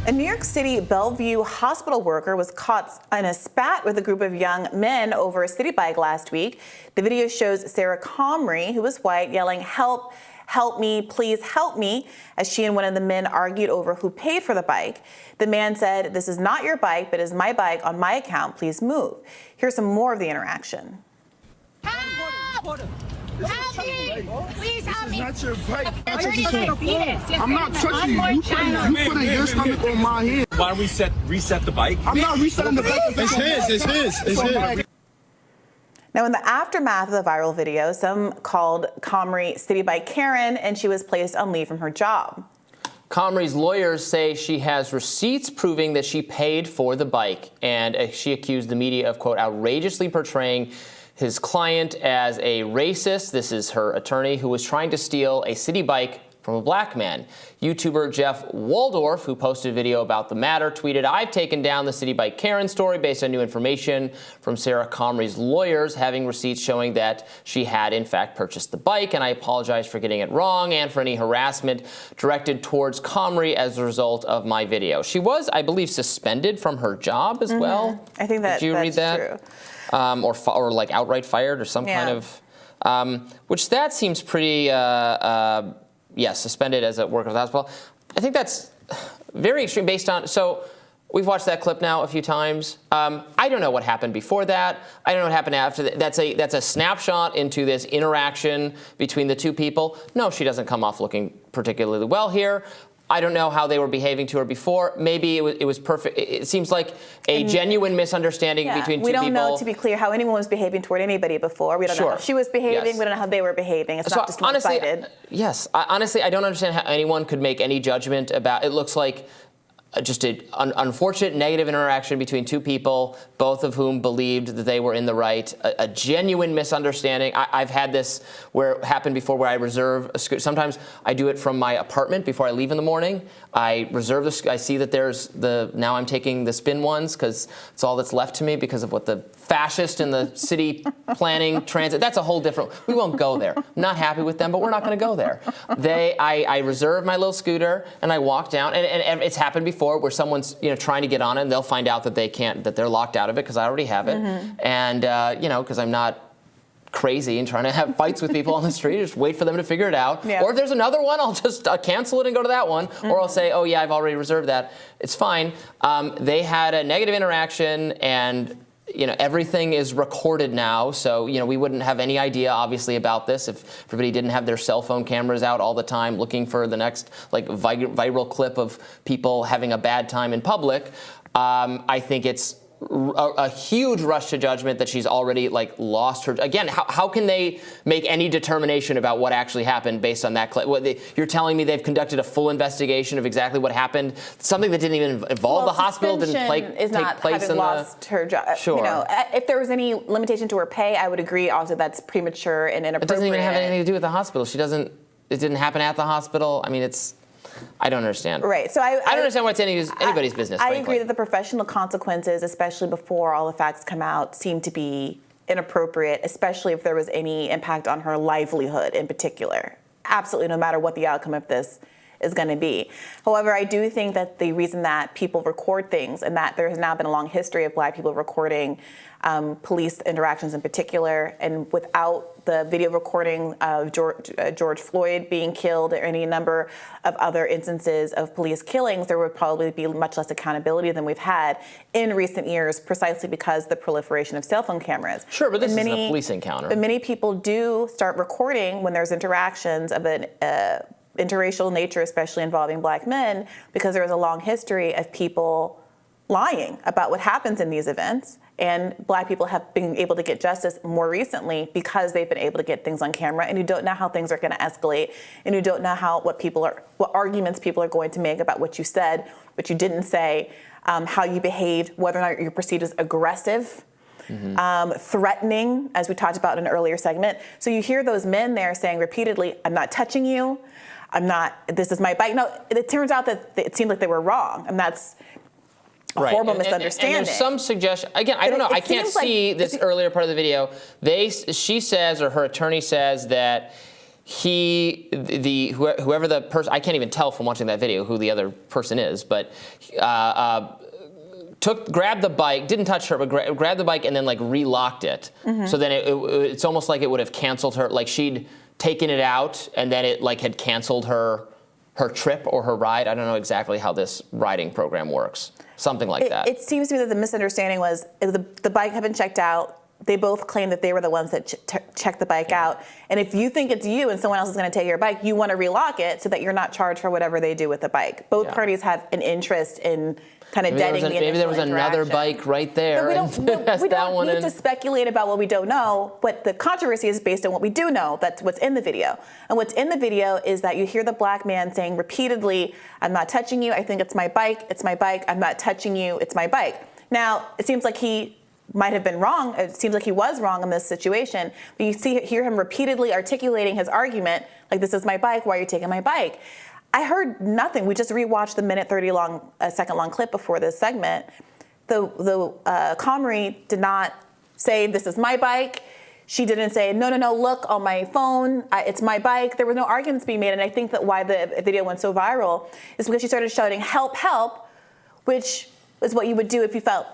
A New York City Bellevue hospital worker was caught in a spat with a group of young men over a Citi Bike last week. The video shows Sarah Comrie, who was white, yelling, "Help, help me, please help me," as she and one of the men argued over who paid for the bike. The man said, "This is not your bike, but is my bike on my account. Please move." Here's some more of the interaction. Help! Help me! Please help me! This is not your bike. I'm not touching you. You putting your stomach on my hand. Why don't we reset the bike? I'm not resetting the bike. It's his. Now, in the aftermath of the viral video, some called Comrie Citi Bike Karen, and she was placed on leave from her job. Comrie's lawyers say she has receipts proving that she paid for the bike, and she accused the media of, quote, outrageously portraying his client as a racist. This is her attorney, who was trying to steal a Citi Bike from a black man. YouTuber Jeff Waldorf, who posted a video about the matter, tweeted, "I've taken down the Citi Bike Karen story based on new information from Sarah Comrie's lawyers, having receipts showing that she had, in fact, purchased the bike, and I apologize for getting it wrong and for any harassment directed towards Comrie as a result of my video." She was, I believe, suspended from her job as well. I think Did you read that? True. Or like outright fired or some kind of, which that seems pretty, suspended as a worker of the hospital. I think that's very extreme based on, so we've watched that clip now a few times. I don't know what happened before that. I don't know what happened after that. That's a snapshot into this interaction between the two people. No, she doesn't come off looking particularly well here. I don't know how they were behaving to her before. Maybe it was perfect. It seems like a genuine misunderstanding between two people. We don't know, to be clear, how anyone was behaving toward anybody before. We don't know how she was behaving. Yes. We don't know how they were behaving. It's not just one-sided. Honestly, I don't understand how anyone could make any judgment about. It looks like just an unfortunate negative interaction between two people, both of whom believed that they were in the right. A genuine misunderstanding. I've had this where it happened before, where I reserve a scooter. Sometimes I do it from my apartment before I leave in the morning. I reserve I see that there's now I'm taking the spin ones because it's all that's left to me because of what the fascist and the city planning transit. That's a whole different. We won't go there. Not happy with them, but we're not going to go there. I reserve my little scooter and I walk down, and it's happened before where someone's trying to get on it and they'll find out that they can't, that they're locked out of it because I already have it, and because I'm not crazy and trying to have fights with people on the street. Just wait for them to figure it out. Yeah. Or if there's another one, I'll just cancel it and go to that one. Or I'll say, oh yeah, I've already reserved that. It's fine. They had a negative interaction, and everything is recorded now, so we wouldn't have any idea, obviously, about this if everybody didn't have their cell phone cameras out all the time looking for the next viral clip of people having a bad time in public. I think it's a huge rush to judgment that she's already lost her. Again, how can they make any determination about what actually happened based on that clip? You're telling me they've conducted a full investigation of exactly what happened? Something that didn't even involve the hospital, didn't take place in lost her job. Sure. If there was any limitation to her pay, I would agree. Also, that's premature and inappropriate. It doesn't even have anything to do with the hospital. It didn't happen at the hospital. I mean, I don't understand. Right. So I don't understand why it's anybody's business. I agree that the professional consequences, especially before all the facts come out, seem to be inappropriate, especially if there was any impact on her livelihood in particular. Absolutely, no matter what the outcome of this is going to be. However, I do think that the reason that people record things, and that there has now been a long history of Black people recording police interactions in particular, and without the video recording of George Floyd being killed or any number of other instances of police killings, there would probably be much less accountability than we've had in recent years, precisely because of the proliferation of cell phone cameras. Sure, but this isn't a police encounter. But many people do start recording when there's interactions of an interracial nature, especially involving Black men, because there is a long history of people lying about what happens in these events. And Black people have been able to get justice more recently because they've been able to get things on camera, and you don't know how things are going to escalate, and you don't know what arguments people are going to make about what you said, what you didn't say, how you behaved, whether or not you're perceived as aggressive, threatening, as we talked about in an earlier segment. So you hear those men there saying repeatedly, "I'm not touching you. This is my bike." No, it turns out that it seemed like they were wrong, and that's a horrible misunderstanding. And there's some suggestion. Again, I don't know. I can't see this earlier part of the video. She says, or her attorney says, that whoever the person, I can't even tell from watching that video who the other person is, but grabbed the bike, didn't touch her, but grabbed the bike and then like relocked it. So then it's almost like it would have canceled her, like she'd taken it out and then it like had canceled her trip or her ride. I don't know exactly how this riding program works. Something like that. It seems to me that the misunderstanding was the bike had been checked out. They both claim that they were the ones that checked the bike out. And if you think it's you and someone else is going to take your bike, you want to relock it so that you're not charged for whatever they do with the bike. Both parties have an interest in kind of deading the initial maybe there was another bike right there. We don't need to speculate about what we don't know, but the controversy is based on what we do know. That's what's in the video. And what's in the video is that you hear the black man saying repeatedly, "I'm not touching you. I think it's my bike. It's my bike. I'm not touching you. It's my bike." Now, it seems like he might have been wrong. It seems like he was wrong in this situation. But you hear him repeatedly articulating his argument, like, "This is my bike. Why are you taking my bike?" I heard nothing. We just rewatched the minute 30 second long clip before this segment. The Comrie did not say, "This is my bike." She didn't say, no, look on my phone, it's my bike. There were no arguments being made. And I think that why the video went so viral is because she started shouting, "Help, help," which is what you would do if you felt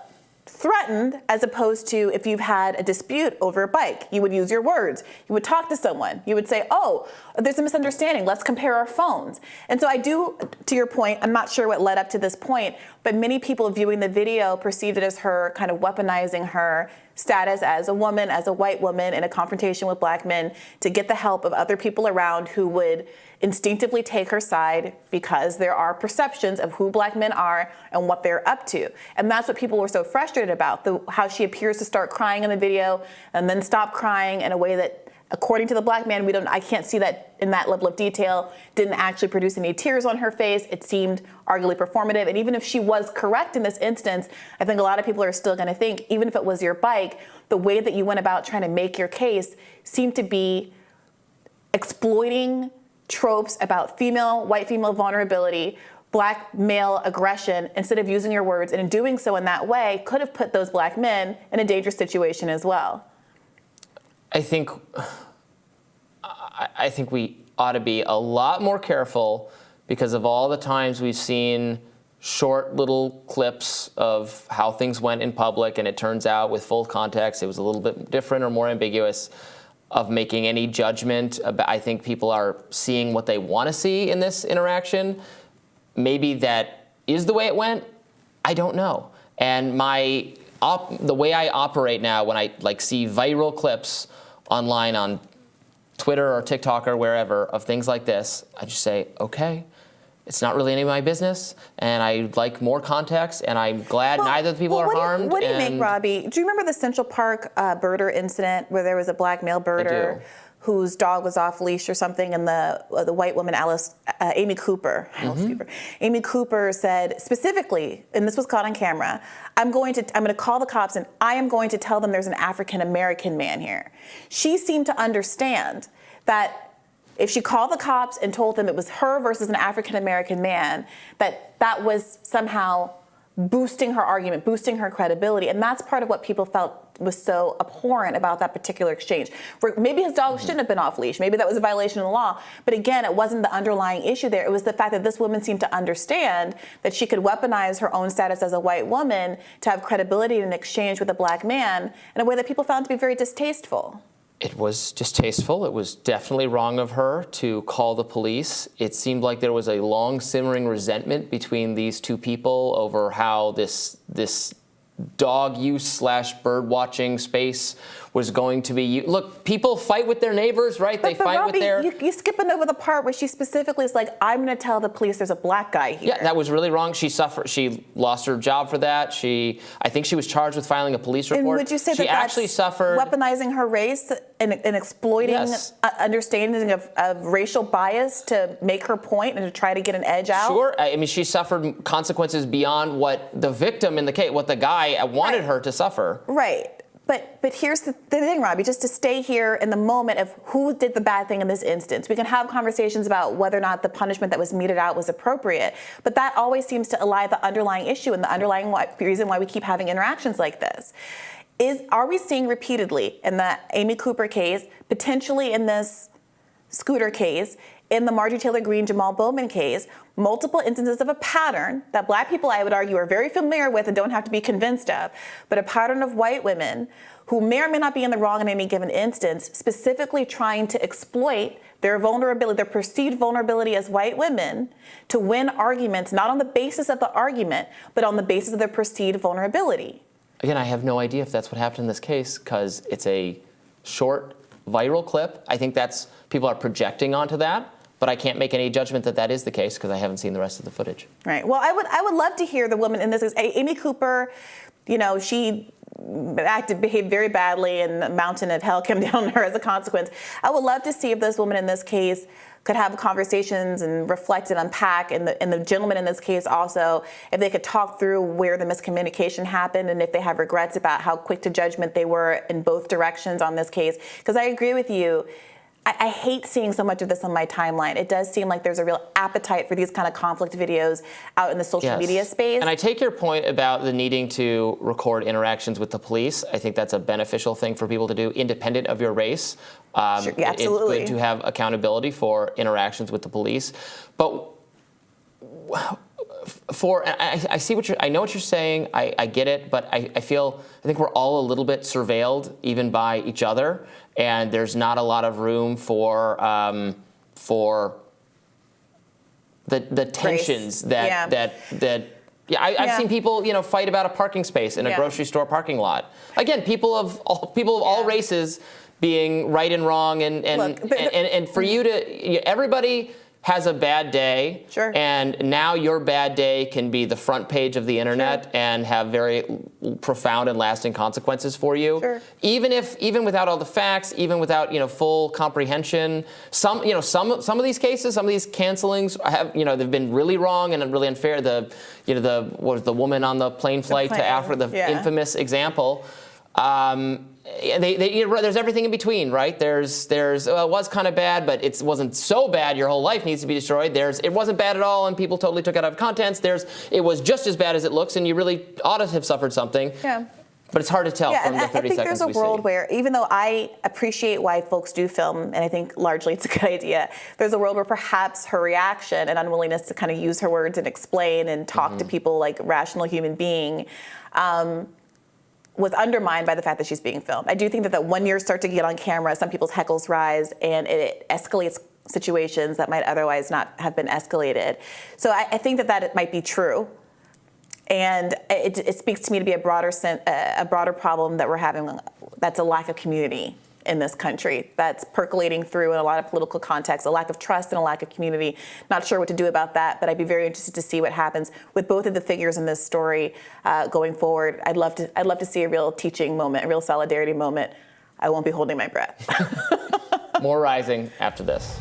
threatened, as opposed to if you've had a dispute over a bike. You would use your words. You would talk to someone. You would say, "Oh, there's a misunderstanding. Let's compare our phones." And so I do, to your point, I'm not sure what led up to this point, but many people viewing the video perceived it as her kind of weaponizing her status as a woman, as a white woman in a confrontation with black men to get the help of other people around who would instinctively take her side because there are perceptions of who black men are and what they're up to. And that's what people were so frustrated about, how she appears to start crying in the video and then stop crying in a way that, according to the black man, I can't see that in that level of detail, didn't actually produce any tears on her face. It seemed arguably performative. And even if she was correct in this instance, I think a lot of people are still going to think, even if it was your bike, the way that you went about trying to make your case seemed to be exploiting tropes about white female vulnerability, black male aggression, instead of using your words. And in doing so in that way, could have put those black men in a dangerous situation as well. I think we ought to be a lot more careful because of all the times we've seen short little clips of how things went in public, and it turns out with full context it was a little bit different or more ambiguous, of making any judgment about. I think people are seeing what they want to see in this interaction. Maybe that is the way it went. I don't know. And the way I operate now when I see viral clips online on Twitter or TikTok or wherever of things like this, I just say, okay, it's not really any of my business, and I'd like more context, and I'm glad neither of the people are harmed. What do you make, Robby? Do you remember the Central Park birder incident where there was a black male birder whose dog was off leash or something, and the white woman, Amy Cooper said specifically, and this was caught on camera, I'm going to call the cops and I am going to tell them there's an African American man here. She seemed to understand that if she called the cops and told them it was her versus an African American man, that was somehow boosting her argument, boosting her credibility. And that's part of what people felt was so abhorrent about that particular exchange. Maybe his dog shouldn't have been off leash. Maybe that was a violation of the law. But again, it wasn't the underlying issue there. It was the fact that this woman seemed to understand that she could weaponize her own status as a white woman to have credibility in an exchange with a black man in a way that people found to be very distasteful. It was distasteful. It was definitely wrong of her to call the police. It seemed like there was a long simmering resentment between these two people over how this dog use / bird watching space was going to be used. Look, people fight with their neighbors, right? They fight Robby, with their... You're skipping over the part where she specifically is like, I'm going to tell the police there's a black guy here. Yeah, that was really wrong. She lost her job for that. I think she was charged with filing a police report. And would you say she actually suffered weaponizing her race and exploiting understanding of racial bias to make her point and to try to get an edge out? Sure. I mean, she suffered consequences beyond what the victim in the case, what the guy wanted her to suffer. Right. But here's the thing, Robby, just to stay here in the moment of who did the bad thing in this instance. We can have conversations about whether or not the punishment that was meted out was appropriate, but that always seems to ally the underlying issue and the underlying reason why we keep having interactions like this. Are we seeing repeatedly in the Amy Cooper case, potentially in this scooter case, in the Marjorie Taylor Greene, Jamal Bowman case, multiple instances of a pattern that Black people, I would argue, are very familiar with and don't have to be convinced of, but a pattern of white women who may or may not be in the wrong in any given instance, specifically trying to exploit their vulnerability, their perceived vulnerability as white women, to win arguments, not on the basis of the argument, but on the basis of their perceived vulnerability. Again, I have no idea if that's what happened in this case because it's a short, viral clip. I think that's people are projecting onto that, but I can't make any judgment that that is the case because I haven't seen the rest of the footage. Right. Well, I would love to hear the woman in this. Amy Cooper, you know, she behaved very badly, and the mountain of hell came down on her as a consequence. I would love to see if this woman in this case could have conversations and reflect and unpack, and the gentleman in this case also, if they could talk through where the miscommunication happened and if they have regrets about how quick to judgment they were in both directions on this case. Because I agree with you. I hate seeing so much of this on my timeline. It does seem like there's a real appetite for these kind of conflict videos out in the social media space. And I take your point about the needing to record interactions with the police. I think that's a beneficial thing for people to do, independent of your race. Sure, yeah, absolutely. It's good to have accountability for interactions with the police. But I see what I know what you're saying. I get it, but I think we're all a little bit surveilled, even by each other, and there's not a lot of room for the tensions I've seen people fight about a parking space in a grocery store parking lot. Again, people of all races being right and wrong, and for you to everybody has a bad day, sure. And now your bad day can be the front page of the internet, sure. And have very profound and lasting consequences for you. Sure. Even without all the facts, even without full comprehension. Some of these cases, some of these cancelings have they've been really wrong and really unfair. The woman on the plane flight to Africa, the infamous example. There's everything in between, right? There's it was kind of bad, but it wasn't so bad your whole life needs to be destroyed. It wasn't bad at all, and people totally took it out of context. It was just as bad as it looks, and you really ought to have suffered something. Yeah. But it's hard to tell from the 30 seconds we see. I think there's a world where, even though I appreciate why folks do film, and I think largely it's a good idea, there's a world where perhaps her reaction and unwillingness to kind of use her words and explain and talk to people like a rational human being was undermined by the fact that she's being filmed. I do think that when you start to get on camera, some people's heckles rise and it escalates situations that might otherwise not have been escalated. So I think that it might be true. And it speaks to me to be a broader problem that we're having. That's a lack of community in this country that's percolating through in a lot of political contexts, a lack of trust and a lack of community. Not sure what to do about that, but I'd be very interested to see what happens with both of the figures in this story going forward. I'd love to see a real teaching moment, a real solidarity moment. I won't be holding my breath. More rising after this.